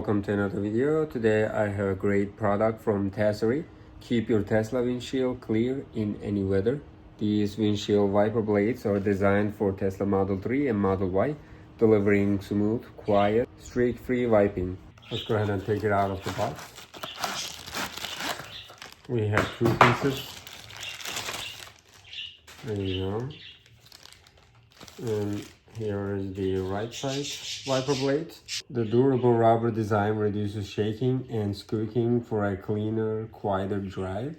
Welcome to another video. Today I have a great product from Tesery. Keep your Tesla windshield clear in any weather. These windshield wiper blades are designed for Tesla Model 3 and Model Y, delivering smooth, quiet, streak-free wiping. Let's go ahead and take it out of the box. We have two pieces. There you go. And here is the right side wiper blade. The durable rubber design reduces shaking and squeaking for a cleaner, quieter drive.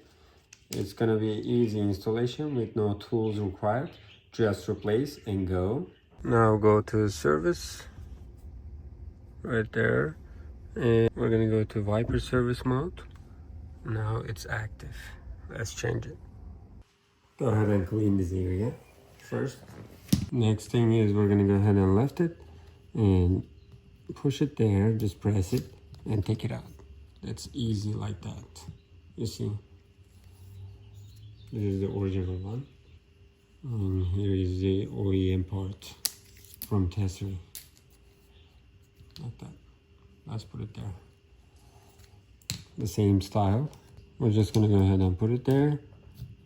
It's gonna be easy installation with no tools required. Just replace and go. Now go to service, right there. And we're gonna go to wiper service mode. Now it's active. Let's change it. Go ahead and clean this area first. Next thing is we're gonna go ahead and lift it and push it there, just press it and take it out. That's easy like that. You see, this is the original one, and here is the OEM part from Tesery, like that. Let's put it there, the same style. We're just gonna go ahead and put it there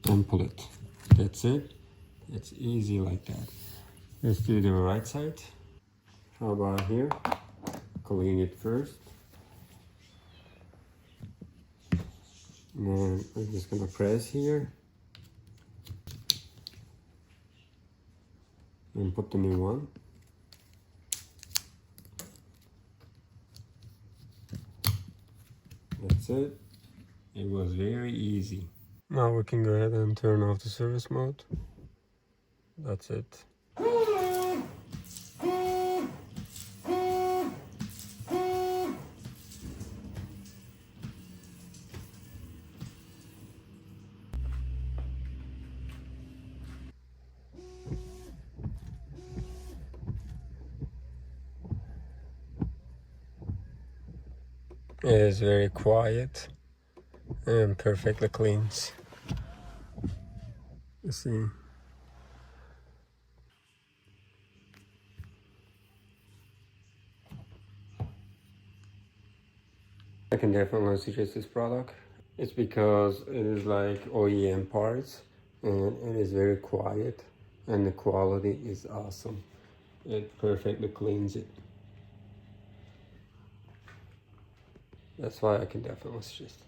and pull it. That's it. It's easy like that. Let's do the right side. How about here? Clean it first. And then I'm just gonna press here and put the new one. That's it. It was very easy. Now we can go ahead and turn off the service mode. That's it. It is very quiet and perfectly cleans. You see. I can definitely suggest this product. It's because it is like OEM parts and it is very quiet and the quality is awesome. It perfectly cleans it. That's why I can definitely suggest it.